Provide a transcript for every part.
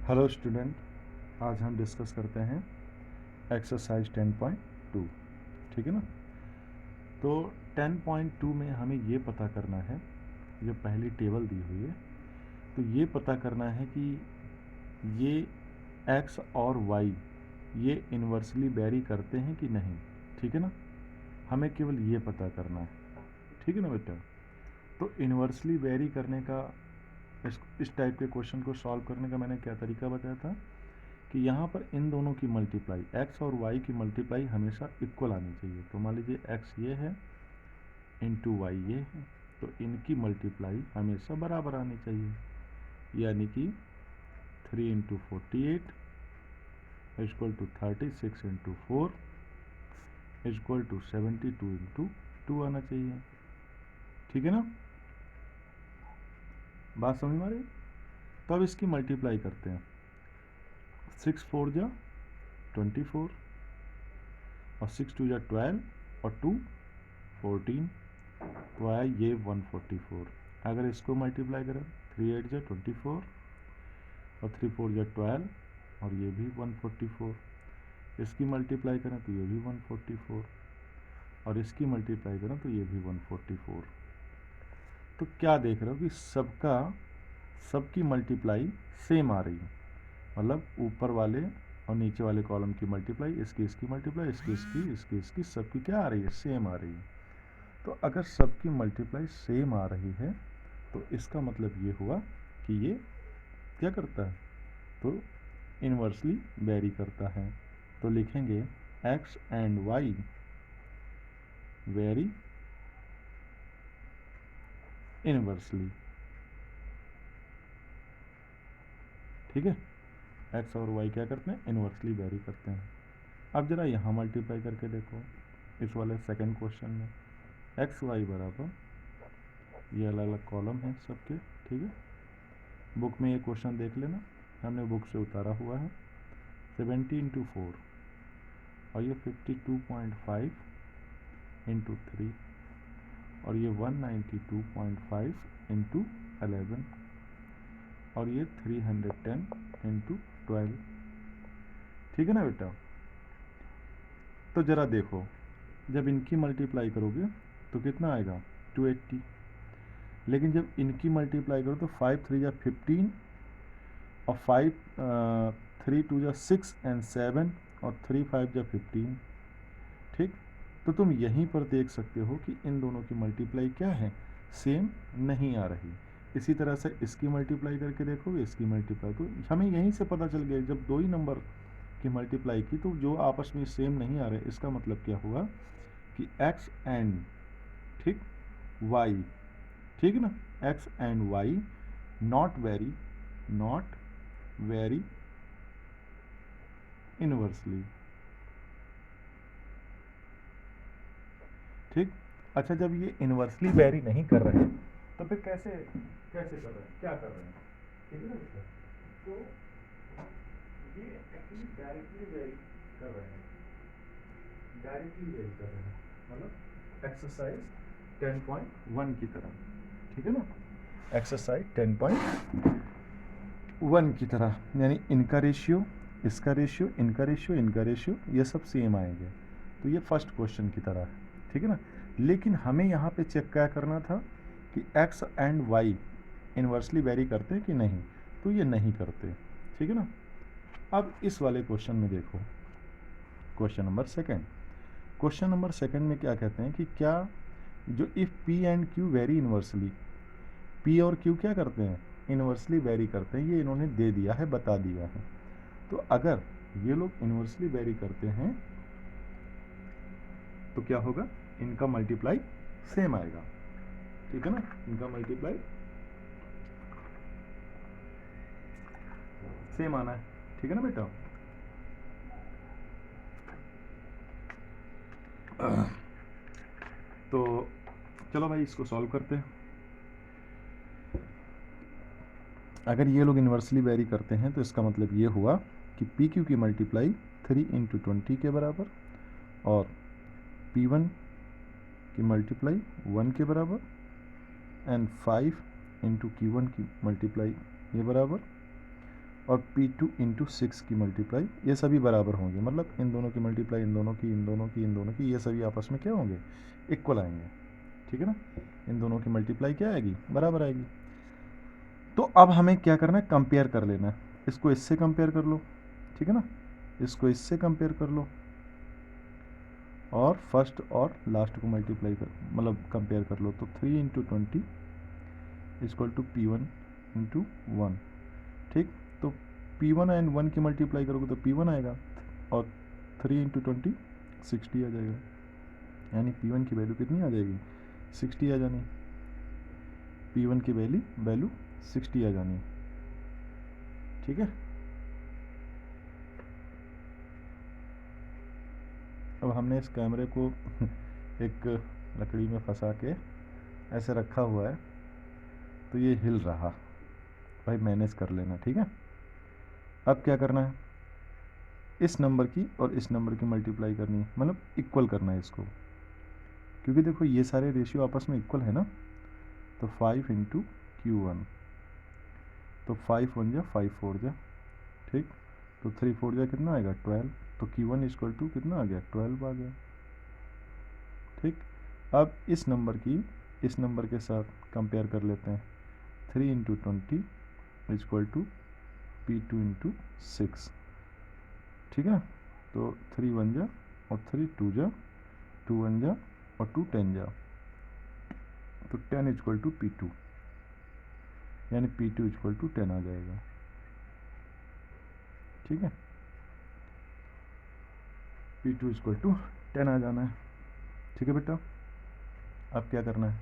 Hello student, आज हम discuss करते हैं एक्सरसाइज 10.2। ठीक है ना। तो 10.2 में हमें ये पता करना है, जो पहली टेबल दी हुई है, तो ये पता करना है कि ये एक्स और वाई ये इन्वर्सली वेरी करते हैं कि नहीं। ठीक है ना, हमें केवल ये पता करना है। ठीक है ना बेटा। तो इन्वर्सली वेरी करने का, इस टाइप के क्वेश्चन को सॉल्व करने का मैंने क्या तरीका बताया था कि यहाँ पर इन दोनों की मल्टीप्लाई, एक्स और वाई की मल्टीप्लाई हमेशा इक्वल आनी चाहिए। तो मान लीजिए एक्स ये है इंटू वाई ये है, तो इनकी मल्टीप्लाई हमेशा बराबर आनी चाहिए, यानी कि 3 into 48 equal to 36 into 4 equal to 72 into 2 आना चाहिए। ठीक है ना, बात समझ में आ रही। तो अब इसकी मल्टीप्लाई करते हैं। 6 4 जा 24 और 6 2 जा 12 और 2 14, तो आया ये 144। अगर इसको मल्टीप्लाई करें 3 8 जा 24 और 3 4 जा 12 और ये भी 144, इसकी मल्टीप्लाई करें तो ये भी 144 और इसकी मल्टीप्लाई करें तो ये भी 144। तो क्या देख रहे हो कि सबकी मल्टीप्लाई सेम आ रही है, मतलब ऊपर वाले और नीचे वाले कॉलम की मल्टीप्लाई, इसकी मल्टीप्लाई, इसकी सबकी क्या आ रही है, सेम आ रही है। तो अगर सबकी मल्टीप्लाई सेम आ रही है तो इसका मतलब ये हुआ कि ये क्या करता है, तो इन्वर्सली वेरी करता है। तो लिखेंगे x and y vary inversely. ठीक है, एक्स और वाई क्या करते हैं, इन्वर्सली वेरी करते हैं। अब जरा यहाँ मल्टीप्लाई करके देखो, इस वाले सेकंड क्वेश्चन में एक्स वाई बराबर, ये अलग अलग कॉलम है सबके। ठीक है, बुक में ये क्वेश्चन देख लेना, हमने बुक से उतारा हुआ है। 70 इंटू 4 और ये 52.5 इंटू 3 और ये 192.5 इंटू 11 और ये 310 इंटू 12। ठीक है ना बेटा। तो ज़रा देखो, जब इनकी मल्टीप्लाई करोगे तो कितना आएगा, 280। लेकिन जब इनकी मल्टीप्लाई करो तो 5 3 जा 15 और 5 3 2 जा 6 एंड 7 और 3 5 जा 15। ठीक, तो तुम यहीं पर देख सकते हो कि इन दोनों की मल्टीप्लाई क्या है, सेम नहीं आ रही। इसी तरह से इसकी मल्टीप्लाई करके देखोगे, इसकी मल्टीप्लाई, तो हमें यहीं से पता चल गया जब दो ही नंबर की मल्टीप्लाई की तो जो आपस में सेम नहीं आ रहे, इसका मतलब क्या हुआ कि एक्स एंड, ठीक, वाई, ठीक है ना, x and y not vary inversely. ठीक, अच्छा, जब ये इन्वर्सली वेरी नहीं कर रहे तो फिर कैसे कैसे कर रहे हैं, क्या कर रहे हैं। ठीक है ना बेटा। तो ये एक्चुअली डायरेक्टली वेरी कर रहे हैं, डायरेक्टली वेरी कर रहे हैं, मतलब एक्सरसाइज 10.1 की तरह। ठीक है ना, एक्सरसाइज 10.1 की तरह, यानी इनका रेशियो, इसका रेशियो, इनका रेशियो, इनका रेशियो, ये सब सेम आएंगे। तो ये फर्स्ट क्वेश्चन की तरह है। ठीक है ना, लेकिन हमें यहाँ पे चेक क्या करना था कि x and y inversely vary करते हैं कि नहीं, तो ये नहीं करते। ठीक है ना। अब इस वाले क्वेश्चन में देखो, question number second, question number second में क्या कहते हैं कि क्या जो if P and Q very inversely, P और क्यू क्या करते हैं, इन्वर्सली वेरी करते हैं, ये इन्होंने दे दिया है, बता दिया है। तो अगर ये लोग इन्वर्सली वेरी करते हैं तो क्या होगा, इनका मल्टीप्लाई सेम आएगा। ठीक है ना, इनका मल्टीप्लाई सेम आना है। ठीक है ना बेटा। तो चलो भाई इसको सॉल्व करते हैं। अगर ये लोग इन्वर्सली वेरी करते हैं तो इसका मतलब ये हुआ कि पी क्यू की मल्टीप्लाई 3 इंटू 20 के बराबर और पी वन की मल्टीप्लाई 1 के बराबर एंड 5 इंटू क्यू वन की मल्टीप्लाई ये बराबर और P2 इंटू 6 की मल्टीप्लाई, ये सभी बराबर होंगे, मतलब इन दोनों की मल्टीप्लाई इन दोनों की, इन दोनों की, इन दोनों की, ये सभी आपस में क्या होंगे, इक्वल आएंगे। ठीक है ना, इन दोनों की मल्टीप्लाई क्या आएगी, बराबर आएगी। तो अब हमें क्या करना है, कंपेयर कर लेना है। इसको इससे कंपेयर कर लो, ठीक है ना, इसको इससे कंपेयर कर लो, और फर्स्ट और लास्ट को मल्टीप्लाई कर, मतलब कंपेयर कर लो। तो 3 into 20 equal to P1 into 1। ठीक, तो P1 एंड 1 की मल्टीप्लाई करोगे तो P1 आएगा, और 3 इंटू 20 60 आ जाएगा, यानी P1 की वैल्यू कितनी आ जाएगी, 60 आ जानी। P1 की वैल्यू 60 आ जानी। ठीक है, अब हमने इस कैमरे को एक लकड़ी में फंसा के ऐसे रखा हुआ है, तो ये हिल रहा, भाई मैनेज कर लेना। ठीक है, अब क्या करना है, इस नंबर की और इस नंबर की मल्टीप्लाई करनी है, मतलब इक्वल करना है इसको, क्योंकि देखो ये सारे रेशियो आपस में इक्वल है ना। तो 5 इंटू Q1, तो 5 1 जा 5 4 जा, ठीक, तो 3 4 जा कितना आएगा 12, तो Q1 इक्वल टू कितना आ गया 12 आ गया। ठीक, अब इस नंबर की इस नंबर के साथ कंपेयर कर लेते हैं। 3 into 20 equal to P2 into 6। ठीक है, तो 3 1 जा और 3 2 जा, 2 1 जा और 2 10 जा, तो 10 इक्वल टू P2, यानी P2 इक्वल टू 10 आ जाएगा। ठीक है, P2 इक्वल टू 10 आ जाना है। ठीक है बेटा, अब क्या करना है,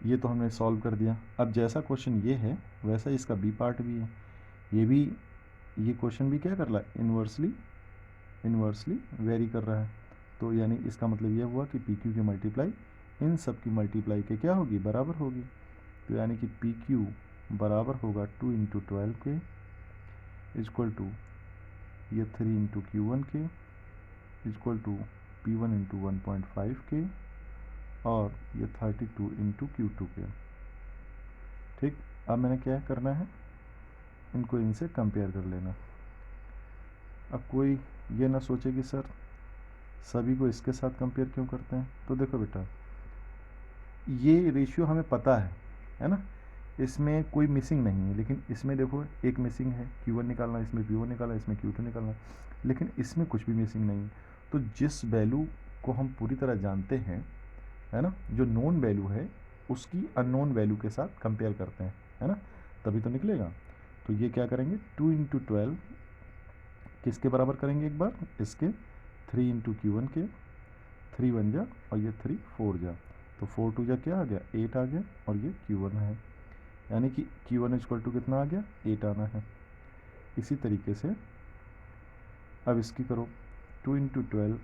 ये तो हमने सॉल्व कर दिया। अब जैसा क्वेश्चन ये है वैसा इसका बी पार्ट भी है, ये क्वेश्चन भी क्या कर रहा है, इन्वर्सली वेरी कर रहा है। तो यानी इसका मतलब ये हुआ कि PQ की मल्टीप्लाई इन सब की मल्टीप्लाई के क्या होगी, बराबर होगी। तो यानी कि PQ बराबर होगा 2 इंटू 12 के इक्वल टू ये 3 इंटू Q1 के इक्वल टू P1 इंटू 1.5 के, और ये 32 इंटू Q2 के। ठीक, अब मैंने क्या करना है, इनको इनसे कंपेयर कर लेना। अब कोई ये ना सोचे कि सर सभी को इसके साथ कंपेयर क्यों करते हैं, तो देखो बेटा ये रेशियो हमें पता है ना, इसमें कोई मिसिंग नहीं है, लेकिन इसमें देखो एक मिसिंग है, Q1 निकालना, इसमें P1 निकालना, इसमें Q2 निकालना, लेकिन इसमें कुछ भी मिसिंग नहीं है। तो जिस वैल्यू को हम पूरी तरह जानते हैं, है ना, जो नोन वैल्यू है उसकी अननोन वैल्यू के साथ कंपेयर करते हैं, है ना, तभी तो निकलेगा। तो ये क्या करेंगे, 2 इंटू 12 किसके बराबर करेंगे, एक बार इसके 3 इंटू Q1 के, 3 1 जा और ये 3 4 जा, तो 4 2 जा क्या आ गया 8 आ गया, और ये Q1 है, यानी कि Q1 इक्वल टू कितना आ गया 8 आना है। इसी तरीके से अब इसकी करो, 2 इंटू 12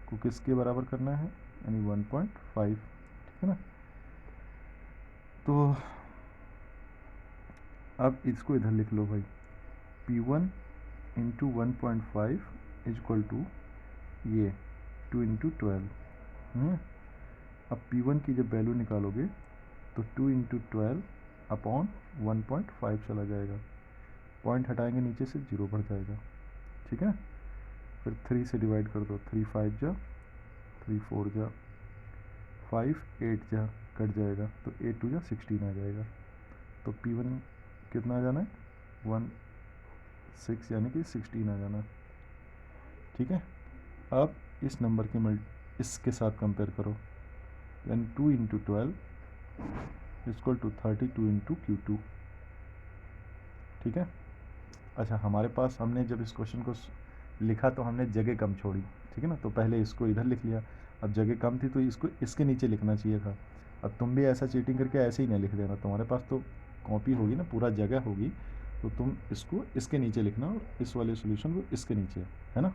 को किसके बराबर करना है, यानी 1.5। ठीक है ना, तो अब इसको इधर लिख लो भाई, P1 इंटू 1.5 इक्वल टू ये 2 इंटू 12। अब P1 की जब वैल्यू निकालोगे तो 2 इंटू 12 अपॉन 1.5 चला जाएगा, पॉइंट हटाएंगे नीचे से 0 बढ़ जाएगा। ठीक है, फिर 3 से डिवाइड कर दो, 3 5 जा, 3 4 जा, 5 8 जा, कट जाएगा, तो 8 2 जा 16 आ जाएगा। तो P1 कितना आ जाना है 1 6, यानी कि 16 आ जाना। ठीक है, अब इस नंबर के इसके साथ कंपेयर करो, यानी 2 into 12 equal to 32 into Q2। ठीक है, अच्छा हमारे पास हमने जब इस क्वेश्चन को लिखा तो हमने जगह कम छोड़ी, ठीक है ना, तो पहले इसको इधर लिख लिया, अब जगह कम थी तो इसको इसके नीचे लिखना चाहिए था। अब तुम भी ऐसा चीटिंग करके ऐसे ही नहीं लिख देना, तुम्हारे पास तो कॉपी होगी ना, पूरा जगह होगी, तो तुम इसको इसके नीचे लिखना और इस वाले सोल्यूशन को इसके नीचे, है ना,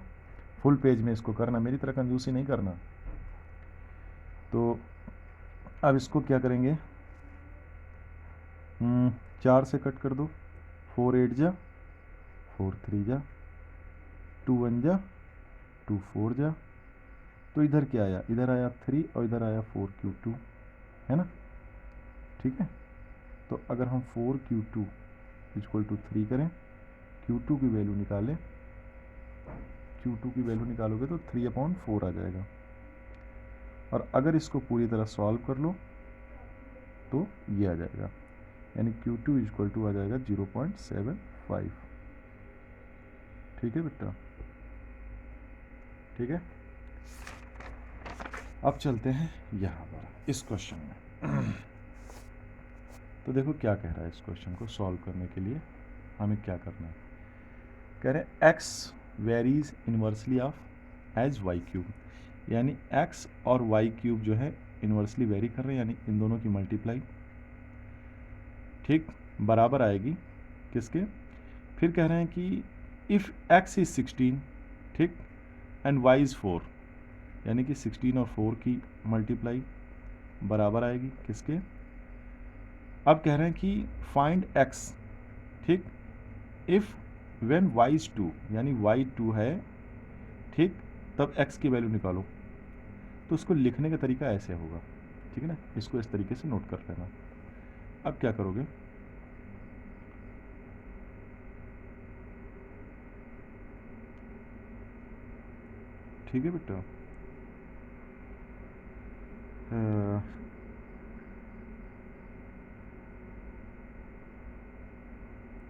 फुल पेज में इसको करना, मेरी तरह कंजूसी नहीं करना। तो अब इसको क्या करेंगे, 4 से कट कर दो, 4 8 जा, 4 3 जा, 2 1 जा, 2 4 जा, तो इधर क्या आया, इधर आया 3 और इधर आया 4 Q2, है ना। ठीक है, तो अगर हम 4 Q2 इक्वल टू 3 करें, Q2 की वैल्यू निकालें, Q2 की वैल्यू निकालोगे तो 3/4 आ जाएगा। और अगर इसको पूरी तरह सॉल्व कर लो तो ये आ जाएगा, यानी Q2 इक्वल टू आ जाएगा 0.75। ठीक है बेटा, ठीक है। अब चलते हैं यहाँ पर इस क्वेश्चन में। तो देखो क्या कह रहा है, इस क्वेश्चन को सॉल्व करने के लिए हमें क्या करना है। कह रहे हैं x varies inversely of as y cube, यानी x और वाई क्यूब जो है इन्वर्सली वेरी कर रहे हैं, यानी इन दोनों की मल्टीप्लाई, ठीक, बराबर आएगी किसके। फिर कह रहे हैं कि इफ़ x इज 16, ठीक, एंड y इज़ 4, यानी कि 16 और 4 की मल्टीप्लाई बराबर आएगी किसके। अब कह रहे हैं कि फाइंड x, ठीक, इफ़ व्हेन y इज 2, यानी y 2 है, ठीक, तब x की वैल्यू निकालो। तो उसको लिखने का तरीका ऐसे होगा, ठीक है ना, इसको इस तरीके से नोट कर लेना। अब क्या करोगे, ठीक है बेटा,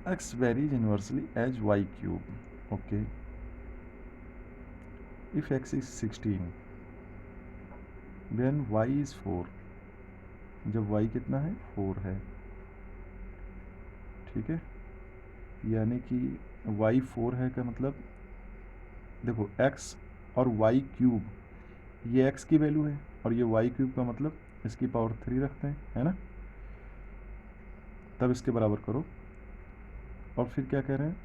x varies inversely as y cube, okay, if x is 16 when y is 4, जब y कितना है 4 है, ठीक है, यानी कि y 4 है का मतलब देखो x और y क्यूब, ये x की वैल्यू है और ये y क्यूब का मतलब इसकी पावर 3 रखते हैं, है ना, तब इसके बराबर करो। और फिर क्या कह रहे हैं,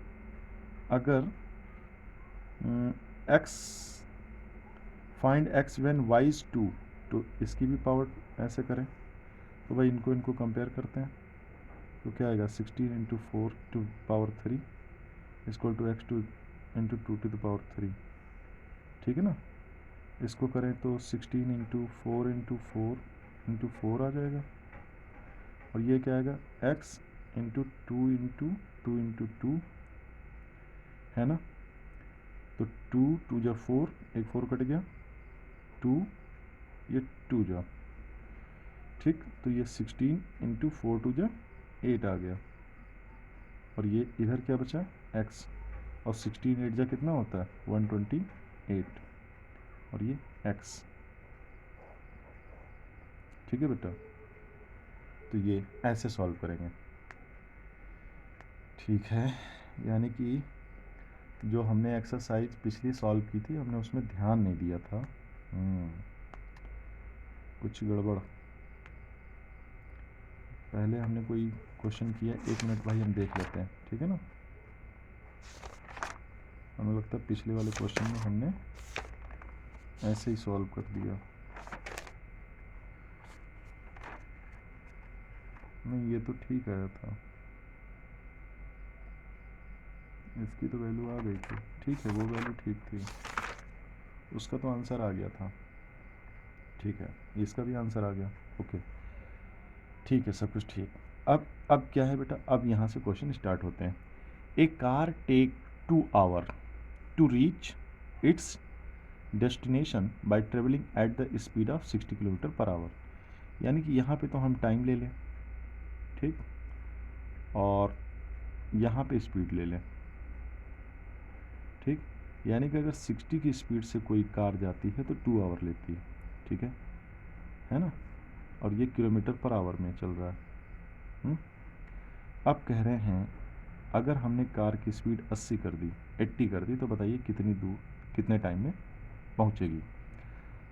अगर x find x when y is 2, तो इसकी भी पावर ऐसे करें। तो भाई इनको कंपेयर करते हैं, तो क्या आएगा 16 into 4 to power 3 equal to x2 into 2 to the power 3, ठीक है ना। इसको करें तो 16 इंटू 4 इंटू 4 इंटू 4 आ जाएगा, और ये क्या आएगा x इंटू 2 इंटू 2 इंटू 2, है ना। तो 2 2 जा 4, एक 4 कट गया, 2 ये 2 जा, ठीक, तो ये 16 इंटू 4 2 जा 8 आ गया, और ये इधर क्या बचा x, और 16 8 जा कितना होता है 128, और ये x, ठीक है बेटा। तो ये ऐसे सॉल्व करेंगे, ठीक है, यानी कि जो हमने एक्सरसाइज पिछली सॉल्व की थी हमने उसमें ध्यान नहीं दिया था, कुछ गड़बड़। पहले हमने कोई क्वेश्चन किया, 1 मिनट भाई हम देख लेते हैं, ठीक है ना। हमें लगता है पिछले वाले क्वेश्चन में हमने ऐसे ही सॉल्व कर दिया, नहीं ये तो ठीक आया था, इसकी तो वैल्यू आ गई थी, ठीक है, वो वैल्यू ठीक थी, उसका तो आंसर आ गया था, ठीक है, इसका भी आंसर आ गया, ओके, ठीक है, सब कुछ ठीक। अब क्या है बेटा, अब यहाँ से क्वेश्चन स्टार्ट होते हैं। A car take 2 hour to reach its destination by travelling at the speed of 60 kilometre per hour, यानी कि यहाँ पे तो हम टाइम ले लें, ठीक, और यहाँ पे स्पीड ले लें, ठीक, यानी कि अगर 60 की स्पीड से कोई कार जाती है तो 2 आवर लेती है, ठीक है ना, और ये किलोमीटर पर आवर में चल रहा है। अब कह रहे हैं अगर हमने कार की स्पीड 80 कर दी, 80 कर दी, तो बताइए कितनी दूर कितने टाइम में पहुंचेगी।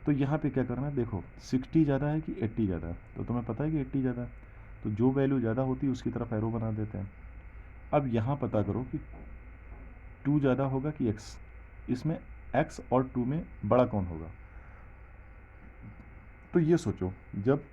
तो यहाँ पे क्या करना है, देखो 60 ज़्यादा है कि 80 ज़्यादा है, तो तुम्हें पता है कि 80 ज़्यादा है, तो जो वैल्यू ज़्यादा होती है उसकी तरफ एरो बना देते हैं। अब यहाँ पता करो कि 2 ज़्यादा होगा कि x, इसमें x और 2 में बड़ा कौन होगा। तो ये सोचो, जब